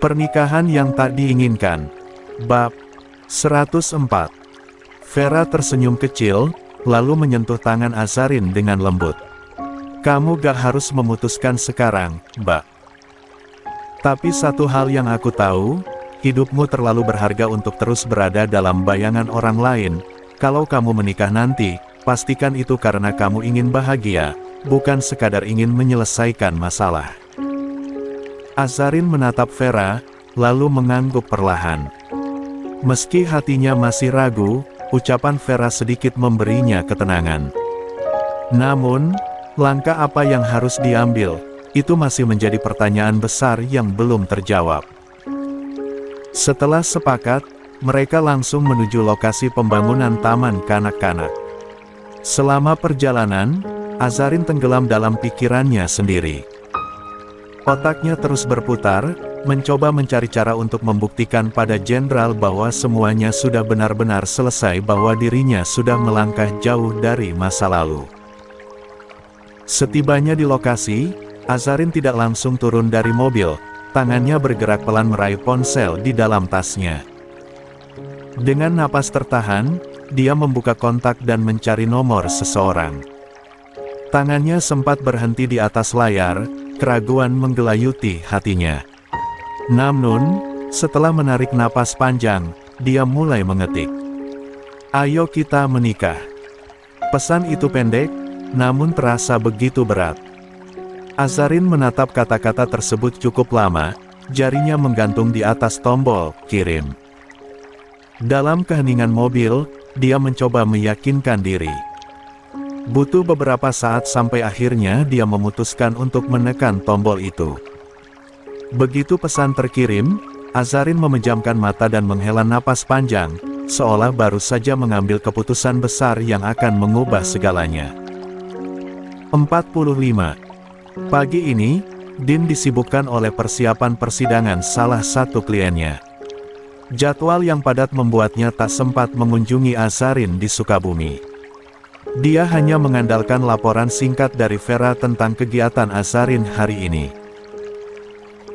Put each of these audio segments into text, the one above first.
Pernikahan yang tak diinginkan. Bab 104. Vera tersenyum kecil, lalu menyentuh tangan Azarin dengan lembut. Kamu gak harus memutuskan sekarang, Mbak. Tapi satu hal yang aku tahu, hidupmu terlalu berharga untuk terus berada dalam bayangan orang lain. Kalau kamu menikah nanti, pastikan itu karena kamu ingin bahagia, bukan sekadar ingin menyelesaikan masalah. Azarin menatap Vera, lalu mengangguk perlahan. Meski hatinya masih ragu, ucapan Vera sedikit memberinya ketenangan. Namun, langkah apa yang harus diambil, itu masih menjadi pertanyaan besar yang belum terjawab. Setelah sepakat, mereka langsung menuju lokasi pembangunan taman kanak-kanak. Selama perjalanan, Azarin tenggelam dalam pikirannya sendiri. Otaknya terus berputar, mencoba mencari cara untuk membuktikan pada jenderal bahwa semuanya sudah benar-benar selesai, bahwa dirinya sudah melangkah jauh dari masa lalu. Setibanya di lokasi, Azarin tidak langsung turun dari mobil, tangannya bergerak pelan meraih ponsel di dalam tasnya. Dengan napas tertahan, dia membuka kontak dan mencari nomor seseorang. Tangannya sempat berhenti di atas layar, keraguan menggelayuti hatinya. Namun, setelah menarik napas panjang, dia mulai mengetik. Ayo kita menikah. Pesan itu pendek, namun terasa begitu berat. Azarin menatap kata-kata tersebut cukup lama, jarinya menggantung di atas tombol kirim. Dalam keheningan mobil, dia mencoba meyakinkan diri. Butuh beberapa saat sampai akhirnya dia memutuskan untuk menekan tombol itu. Begitu pesan terkirim, Azarin memejamkan mata dan menghela napas panjang, seolah baru saja mengambil keputusan besar yang akan mengubah segalanya. 45. Pagi ini, Din disibukkan oleh persiapan persidangan salah satu kliennya. Jadwal yang padat membuatnya tak sempat mengunjungi Azarin di Sukabumi. Dia hanya mengandalkan laporan singkat dari Vera tentang kegiatan Azarin hari ini.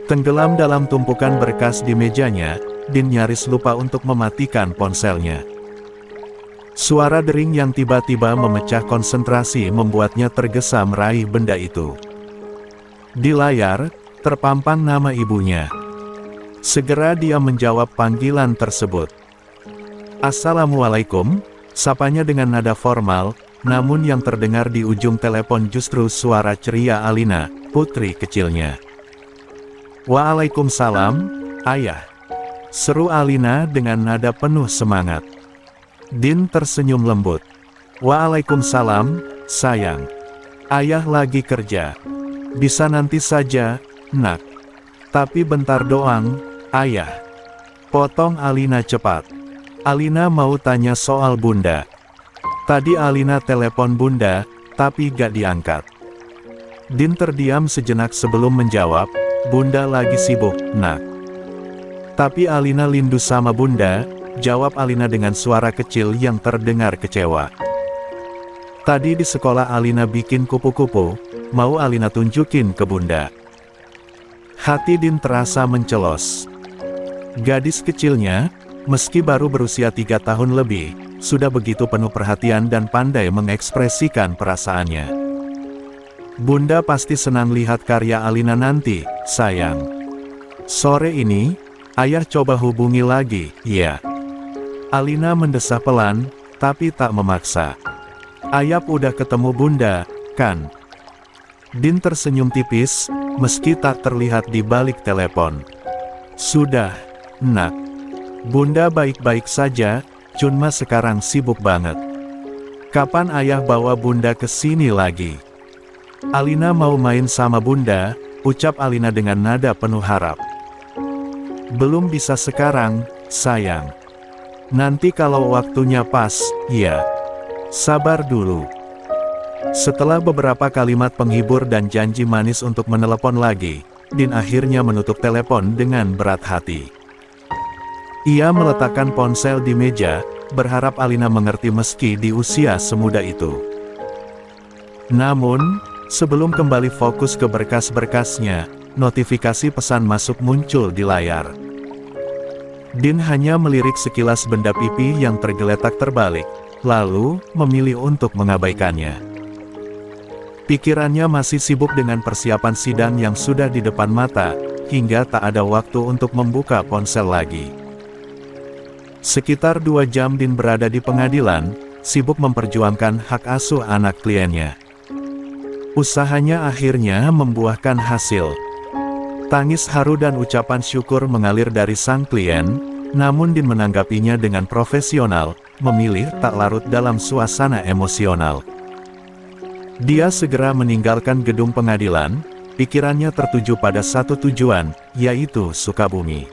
Tenggelam dalam tumpukan berkas di mejanya, Din nyaris lupa untuk mematikan ponselnya. Suara dering yang tiba-tiba memecah konsentrasi membuatnya tergesa meraih benda itu. Di layar, terpampang nama ibunya. Segera dia menjawab panggilan tersebut. Assalamualaikum, sapanya dengan nada formal, namun yang terdengar di ujung telepon justru suara ceria Alina, putri kecilnya. Waalaikumsalam, Ayah. Seru Alina dengan nada penuh semangat. Din tersenyum lembut. Waalaikumsalam, sayang. Ayah lagi kerja. Bisa nanti saja, Nak. Tapi bentar doang, Ayah. Potong Alina cepat. Alina mau tanya soal Bunda. Tadi Alina telepon Bunda, tapi gak diangkat. Din terdiam sejenak sebelum menjawab, Bunda lagi sibuk, Nak. Tapi Alina lindu sama Bunda, jawab Alina dengan suara kecil yang terdengar kecewa. Tadi di sekolah Alina bikin kupu-kupu, mau Alina tunjukin ke Bunda. Hati Din terasa mencelos. Gadis kecilnya, meski baru berusia 3 tahun lebih, sudah begitu penuh perhatian dan pandai mengekspresikan perasaannya. Bunda pasti senang lihat karya Alina nanti, sayang. Sore ini, Ayah coba hubungi lagi, ya. Alina mendesah pelan, tapi tak memaksa. Ayah udah ketemu Bunda, kan? Din tersenyum tipis, meski tak terlihat di balik telepon. Sudah, Nak. Bunda baik-baik saja, cuma sekarang sibuk banget. Kapan Ayah bawa Bunda ke sini lagi? Alina mau main sama Bunda, ucap Alina dengan nada penuh harap. Belum bisa sekarang, sayang. Nanti kalau waktunya pas, ya. Sabar dulu. Setelah beberapa kalimat penghibur dan janji manis untuk menelepon lagi, Din akhirnya menutup telepon dengan berat hati. Ia meletakkan ponsel di meja, berharap Alina mengerti meski di usia semuda itu. Namun, sebelum kembali fokus ke berkas-berkasnya, notifikasi pesan masuk muncul di layar. Din hanya melirik sekilas benda pipi yang tergeletak terbalik, lalu memilih untuk mengabaikannya. Pikirannya masih sibuk dengan persiapan sidang yang sudah di depan mata, hingga tak ada waktu untuk membuka ponsel lagi. Sekitar 2 jam Din berada di pengadilan, sibuk memperjuangkan hak asuh anak kliennya. Usahanya akhirnya membuahkan hasil. Tangis haru dan ucapan syukur mengalir dari sang klien, namun Din menanggapinya dengan profesional, memilih tak larut dalam suasana emosional. Dia segera meninggalkan gedung pengadilan, pikirannya tertuju pada satu tujuan, yaitu Sukabumi.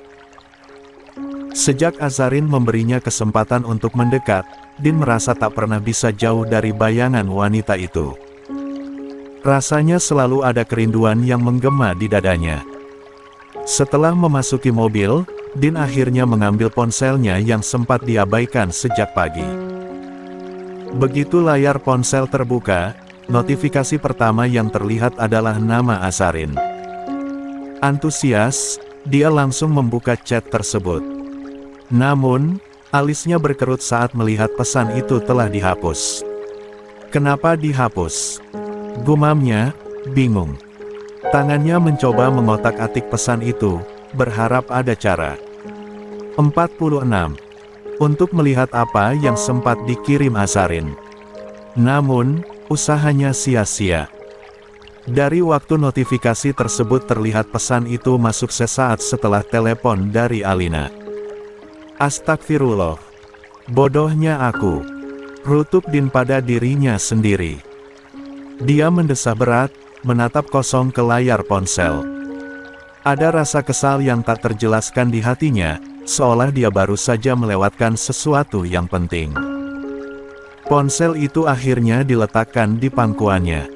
Sejak Azarin memberinya kesempatan untuk mendekat, Din merasa tak pernah bisa jauh dari bayangan wanita itu. Rasanya selalu ada kerinduan yang menggema di dadanya. Setelah memasuki mobil, Din akhirnya mengambil ponselnya yang sempat diabaikan sejak pagi. Begitu layar ponsel terbuka, notifikasi pertama yang terlihat adalah nama Azarin. Antusias, dia langsung membuka chat tersebut. Namun, alisnya berkerut saat melihat pesan itu telah dihapus. Kenapa dihapus? Gumamnya, bingung. Tangannya mencoba mengotak-atik pesan itu, berharap ada cara. 46. Untuk melihat apa yang sempat dikirim Azarin. Namun, usahanya sia-sia. Dari waktu notifikasi tersebut terlihat pesan itu masuk sesaat setelah telepon dari Alina. Astagfirullah. Bodohnya aku. Rutuk Din pada dirinya sendiri. Dia mendesah berat, menatap kosong ke layar ponsel. Ada rasa kesal yang tak terjelaskan di hatinya, seolah dia baru saja melewatkan sesuatu yang penting. Ponsel itu akhirnya diletakkan di pangkuannya.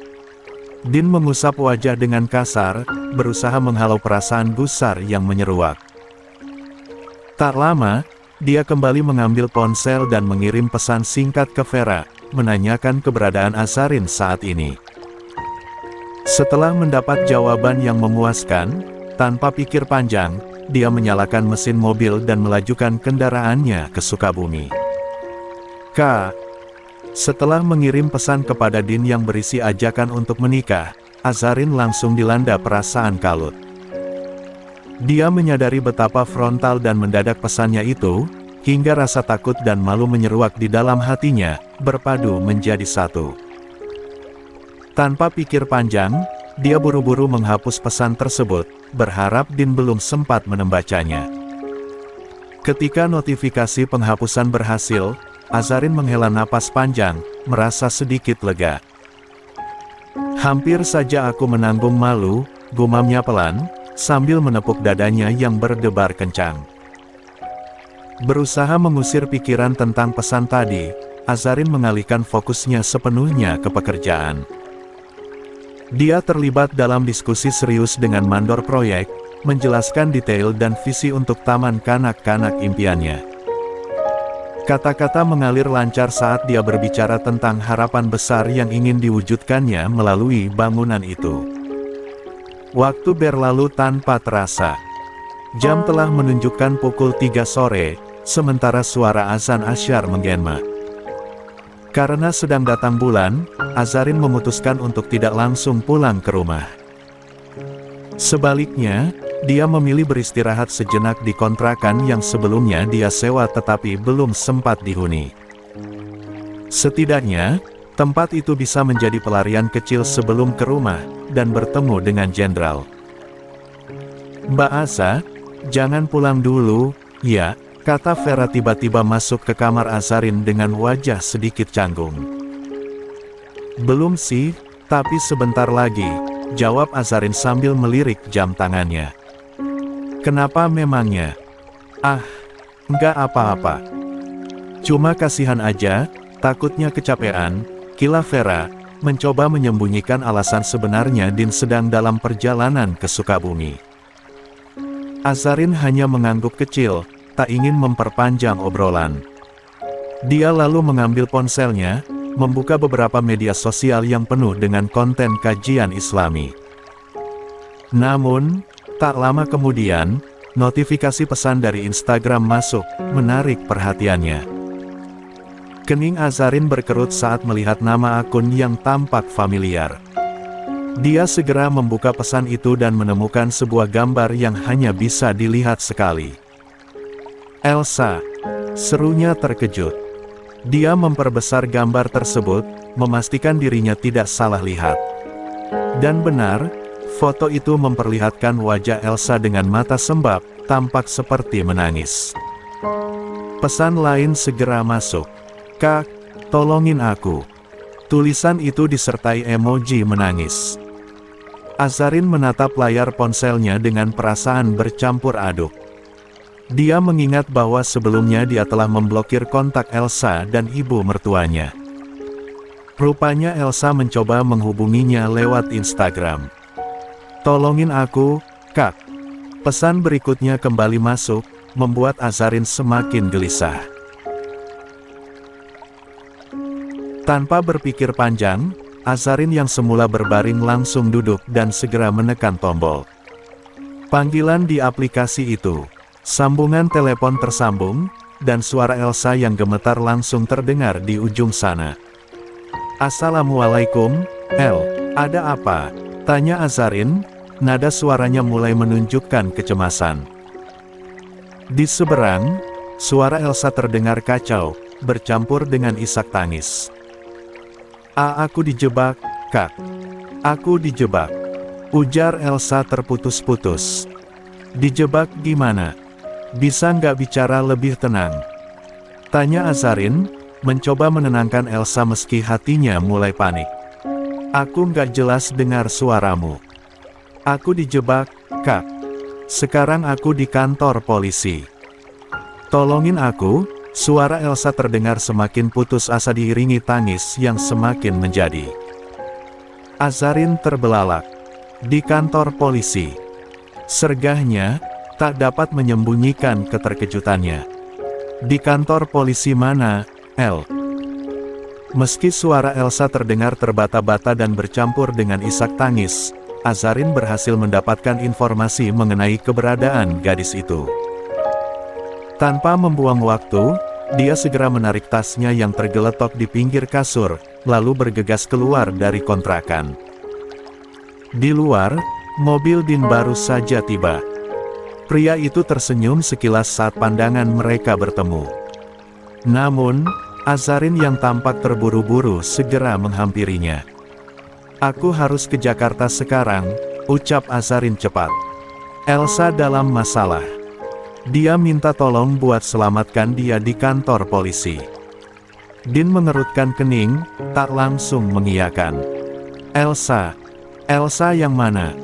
Din mengusap wajah dengan kasar, berusaha menghalau perasaan gusar yang menyeruak. Tak lama, dia kembali mengambil ponsel dan mengirim pesan singkat ke Vera, menanyakan keberadaan Azarin saat ini. Setelah mendapat jawaban yang memuaskan, tanpa pikir panjang, dia menyalakan mesin mobil dan melajukan kendaraannya ke Sukabumi. Setelah mengirim pesan kepada Din yang berisi ajakan untuk menikah, Azarin langsung dilanda perasaan kalut. Dia menyadari betapa frontal dan mendadak pesannya itu, hingga rasa takut dan malu menyeruak di dalam hatinya, berpadu menjadi satu. Tanpa pikir panjang, dia buru-buru menghapus pesan tersebut, berharap Din belum sempat membacanya. Ketika notifikasi penghapusan berhasil, Azarin menghela napas panjang, merasa sedikit lega. Hampir saja aku menanggung malu, gumamnya pelan, sambil menepuk dadanya yang berdebar kencang. Berusaha mengusir pikiran tentang pesan tadi, Azarin mengalihkan fokusnya sepenuhnya ke pekerjaan. Dia terlibat dalam diskusi serius dengan mandor proyek, menjelaskan detail dan visi untuk taman kanak-kanak impiannya. Kata-kata mengalir lancar saat dia berbicara tentang harapan besar yang ingin diwujudkannya melalui bangunan itu. Waktu berlalu tanpa terasa. Jam telah menunjukkan pukul 3 sore, sementara suara azan asyar menggema. Karena sedang datang bulan, Azarin memutuskan untuk tidak langsung pulang ke rumah. Sebaliknya, dia memilih beristirahat sejenak di kontrakan yang sebelumnya dia sewa tetapi belum sempat dihuni. Setidaknya, tempat itu bisa menjadi pelarian kecil sebelum ke rumah, dan bertemu dengan jenderal. "Mbak Asa, jangan pulang dulu, ya," kata Vera tiba-tiba masuk ke kamar Azarin dengan wajah sedikit canggung. "Belum sih, tapi sebentar lagi," jawab Azarin sambil melirik jam tangannya. "Kenapa memangnya?" "Ah, enggak apa-apa. Cuma kasihan aja, takutnya kecapean," kila Vera, mencoba menyembunyikan alasan sebenarnya Din sedang dalam perjalanan ke Sukabumi. Azarin hanya mengangguk kecil, tak ingin memperpanjang obrolan. Dia lalu mengambil ponselnya, membuka beberapa media sosial yang penuh dengan konten kajian Islami. Namun, tak lama kemudian, notifikasi pesan dari Instagram masuk, menarik perhatiannya. Kening Azarin berkerut saat melihat nama akun yang tampak familiar. Dia segera membuka pesan itu dan menemukan sebuah gambar yang hanya bisa dilihat sekali. Elsa, serunya terkejut. Dia memperbesar gambar tersebut, memastikan dirinya tidak salah lihat. Dan benar, foto itu memperlihatkan wajah Elsa dengan mata sembab, tampak seperti menangis. Pesan lain segera masuk. "Kak, tolongin aku." Tulisan itu disertai emoji menangis. Azarin menatap layar ponselnya dengan perasaan bercampur aduk. Dia mengingat bahwa sebelumnya dia telah memblokir kontak Elsa dan ibu mertuanya. Rupanya Elsa mencoba menghubunginya lewat Instagram. "Tolongin aku, Kak." Pesan berikutnya kembali masuk, membuat Azarin semakin gelisah. Tanpa berpikir panjang, Azarin yang semula berbaring langsung duduk dan segera menekan tombol. Panggilan di aplikasi itu. Sambungan telepon tersambung, dan suara Elsa yang gemetar langsung terdengar di ujung sana. "Assalamualaikum, El, ada apa?" tanya Azarin, nada suaranya mulai menunjukkan kecemasan. Di seberang, suara Elsa terdengar kacau, bercampur dengan isak tangis. Aku dijebak, Kak. Aku dijebak," ujar Elsa terputus-putus. "Dijebak gimana? Bisa nggak bicara lebih tenang?" tanya Azarin, mencoba menenangkan Elsa meski hatinya mulai panik. "Aku nggak jelas dengar suaramu. Aku dijebak, Kak. Sekarang aku di kantor polisi. Tolongin aku." Suara Elsa terdengar semakin putus asa diiringi tangis yang semakin menjadi. Azarin terbelalak. Di kantor polisi. Sergahnya tak dapat menyembunyikan keterkejutannya. "Di kantor polisi mana, El?" Meski suara Elsa terdengar terbata-bata dan bercampur dengan isak tangis, Azarin berhasil mendapatkan informasi mengenai keberadaan gadis itu. Tanpa membuang waktu, dia segera menarik tasnya yang tergeletok di pinggir kasur, lalu bergegas keluar dari kontrakan. Di luar, mobil Din baru saja tiba. Pria itu tersenyum sekilas saat pandangan mereka bertemu. Namun, Azarin yang tampak terburu-buru segera menghampirinya. "Aku harus ke Jakarta sekarang," ucap Azarin cepat. "Elsa dalam masalah. Dia minta tolong buat selamatkan dia di kantor polisi." Din mengerutkan kening, tak langsung mengiyakan. "Elsa? Elsa yang mana?"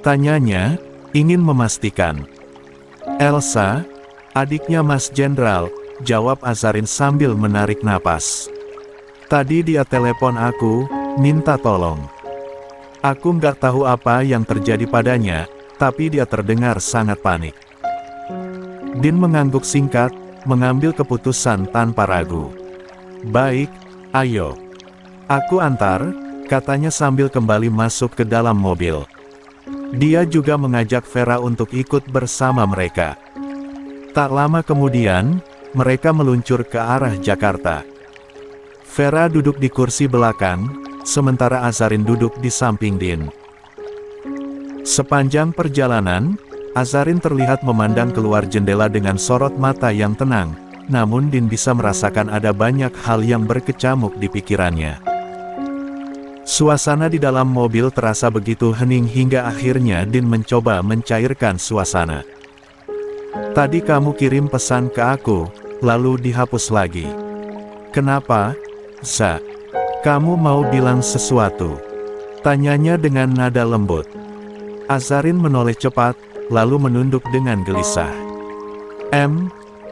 tanyanya, ingin memastikan. "Elsa? Adiknya Mas Jenderal," jawab Azarin sambil menarik napas. "Tadi dia telepon aku, minta tolong. Aku nggak tahu apa yang terjadi padanya, tapi dia terdengar sangat panik." Din mengangguk singkat, mengambil keputusan tanpa ragu. "Baik, ayo. Aku antar," katanya sambil kembali masuk ke dalam mobil. Dia juga mengajak Vera untuk ikut bersama mereka. Tak lama kemudian, mereka meluncur ke arah Jakarta. Vera duduk di kursi belakang, sementara Azarin duduk di samping Din. Sepanjang perjalanan, Azarin terlihat memandang keluar jendela dengan sorot mata yang tenang, namun Din bisa merasakan ada banyak hal yang berkecamuk di pikirannya. Suasana di dalam mobil terasa begitu hening hingga akhirnya Din mencoba mencairkan suasana. "Tadi kamu kirim pesan ke aku, lalu dihapus lagi. Kenapa, Za? Kamu mau bilang sesuatu?" tanyanya dengan nada lembut. Azarin menoleh cepat, lalu menunduk dengan gelisah.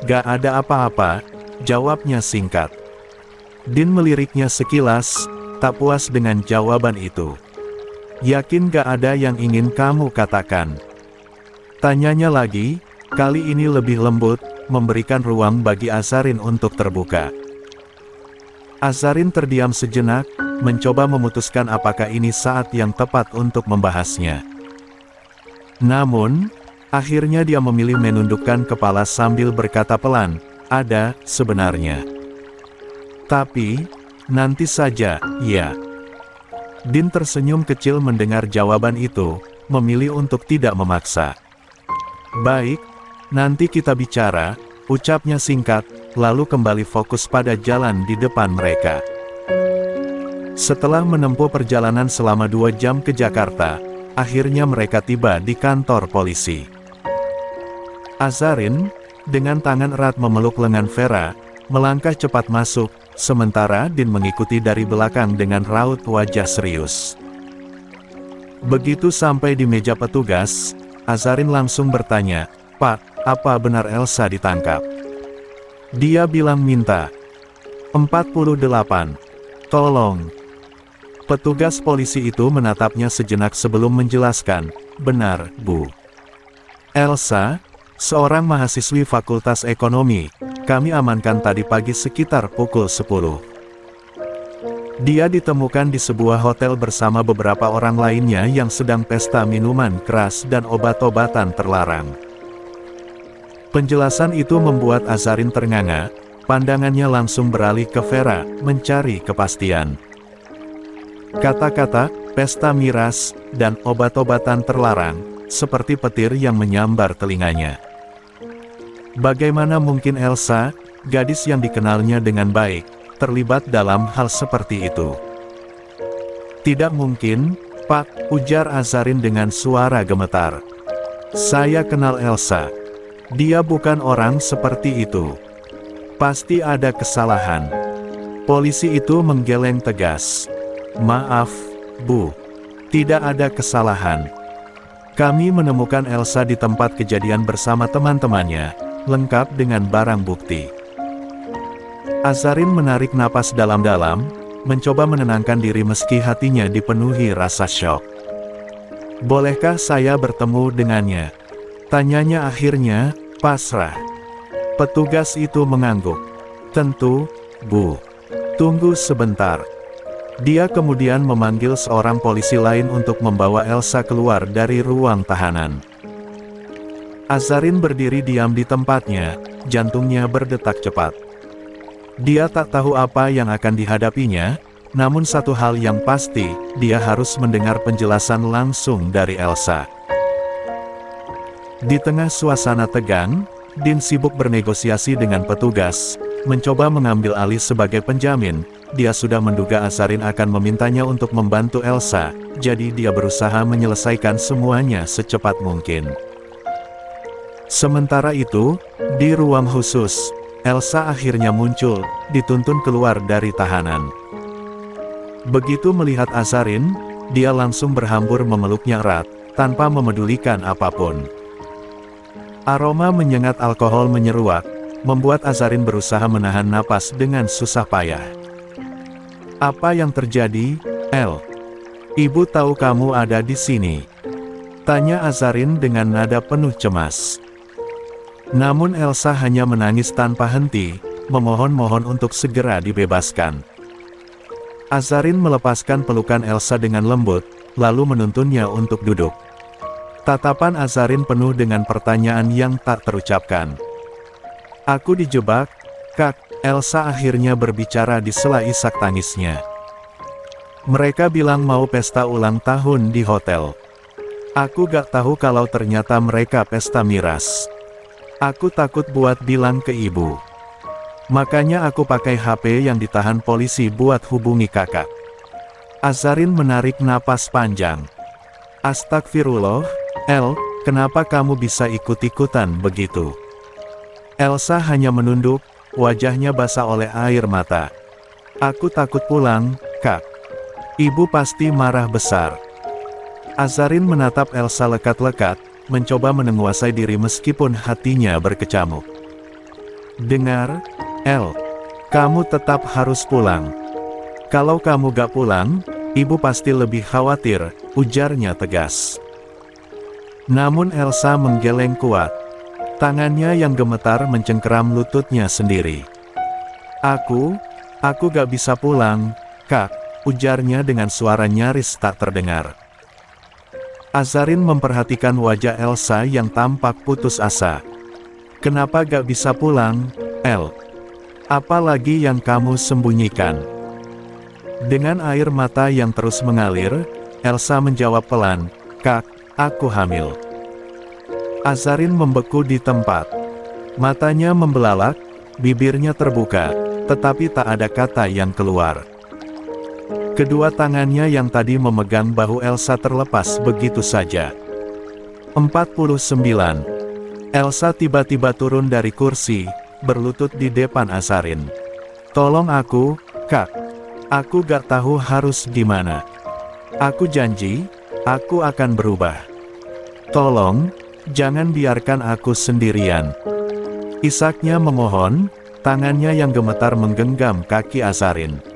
Gak ada apa-apa," jawabnya singkat. Din meliriknya sekilas, tak puas dengan jawaban itu. "Yakin gak ada yang ingin kamu katakan?" tanyanya lagi, kali ini lebih lembut, memberikan ruang bagi Azarin untuk terbuka. Azarin terdiam sejenak, mencoba memutuskan apakah ini saat yang tepat untuk membahasnya. Namun, akhirnya dia memilih menundukkan kepala sambil berkata pelan, "Ada, sebenarnya. Tapi, nanti saja, ya." Din tersenyum kecil mendengar jawaban itu, memilih untuk tidak memaksa. "Baik, nanti kita bicara," ucapnya singkat, lalu kembali fokus pada jalan di depan mereka. Setelah menempuh perjalanan selama 2 jam ke Jakarta, akhirnya mereka tiba di kantor polisi. Azarin, dengan tangan erat memeluk lengan Vera, melangkah cepat masuk, sementara Din mengikuti dari belakang dengan raut wajah serius. Begitu sampai di meja petugas, Azarin langsung bertanya, "Pak, apa benar Elsa ditangkap?" Dia bilang minta 48. Tolong. Petugas polisi itu menatapnya sejenak sebelum menjelaskan, "Benar, Bu. Elsa, seorang mahasiswi Fakultas Ekonomi, kami amankan tadi pagi sekitar pukul 10. Dia ditemukan di sebuah hotel bersama beberapa orang lainnya yang sedang pesta minuman keras dan obat-obatan terlarang." Penjelasan itu membuat Azarin ternganga, pandangannya langsung beralih ke Vera, mencari kepastian. Kata-kata, pesta miras, dan obat-obatan terlarang, seperti petir yang menyambar telinganya. Bagaimana mungkin Elsa, gadis yang dikenalnya dengan baik, terlibat dalam hal seperti itu? "Tidak mungkin, Pak," ujar Azarin dengan suara gemetar. "Saya kenal Elsa. Dia bukan orang seperti itu. Pasti ada kesalahan." Polisi itu menggeleng tegas. "Maaf, Bu. Tidak ada kesalahan. Kami menemukan Elsa di tempat kejadian bersama teman-temannya, lengkap dengan barang bukti." Azarin menarik napas dalam-dalam, mencoba menenangkan diri meski hatinya dipenuhi rasa syok. "Bolehkah saya bertemu dengannya?" tanyanya akhirnya, pasrah. Petugas itu mengangguk. "Tentu, Bu. Tunggu sebentar." Dia kemudian memanggil seorang polisi lain untuk membawa Elsa keluar dari ruang tahanan. Azarin berdiri diam di tempatnya, jantungnya berdetak cepat. Dia tak tahu apa yang akan dihadapinya, namun satu hal yang pasti, dia harus mendengar penjelasan langsung dari Elsa. Di tengah suasana tegang, Din sibuk bernegosiasi dengan petugas, mencoba mengambil alih sebagai penjamin. Dia sudah menduga Azarin akan memintanya untuk membantu Elsa, jadi dia berusaha menyelesaikan semuanya secepat mungkin. Sementara itu, di ruang khusus, Elsa akhirnya muncul, dituntun keluar dari tahanan. Begitu melihat Azarin, dia langsung berhambur memeluknya erat, tanpa memedulikan apapun. Aroma menyengat alkohol menyeruak, membuat Azarin berusaha menahan napas dengan susah payah. "Apa yang terjadi, El? Ibu tahu kamu ada di sini?" tanya Azarin dengan nada penuh cemas. Namun Elsa hanya menangis tanpa henti, memohon-mohon untuk segera dibebaskan. Azarin melepaskan pelukan Elsa dengan lembut, lalu menuntunnya untuk duduk. Tatapan Azarin penuh dengan pertanyaan yang tak terucapkan. "Aku dijebak, Kak," Elsa akhirnya berbicara di sela isak tangisnya. "Mereka bilang mau pesta ulang tahun di hotel. Aku gak tahu kalau ternyata mereka pesta miras. Aku takut buat bilang ke ibu. Makanya aku pakai HP yang ditahan polisi buat hubungi kakak." Azarin menarik napas panjang. "Astagfirullah, El, kenapa kamu bisa ikut-ikutan begitu?" Elsa hanya menunduk, wajahnya basah oleh air mata. "Aku takut pulang, Kak. Ibu pasti marah besar." Azarin menatap Elsa lekat-lekat, mencoba menguasai diri meskipun hatinya berkecamuk. "Dengar, El. Kamu tetap harus pulang. Kalau kamu gak pulang, ibu pasti lebih khawatir," ujarnya tegas. Namun Elsa menggeleng kuat. Tangannya yang gemetar mencengkeram lututnya sendiri. Aku gak bisa pulang, Kak," ujarnya dengan suara nyaris tak terdengar. Azarin memperhatikan wajah Elsa yang tampak putus asa. Kenapa gak bisa pulang, El? Apa lagi yang kamu sembunyikan? Dengan air mata yang terus mengalir, Elsa menjawab pelan, Kak, aku hamil. Azarin membeku di tempat. Matanya membelalak, bibirnya terbuka, tetapi tak ada kata yang keluar. Kedua tangannya yang tadi memegang bahu Elsa terlepas begitu saja. 49. Elsa tiba-tiba turun dari kursi, berlutut di depan Azarin. Tolong aku, Kak. Aku gak tahu harus gimana. Aku janji, aku akan berubah. Tolong, jangan biarkan aku sendirian. Isaknya memohon, tangannya yang gemetar menggenggam kaki Azarin.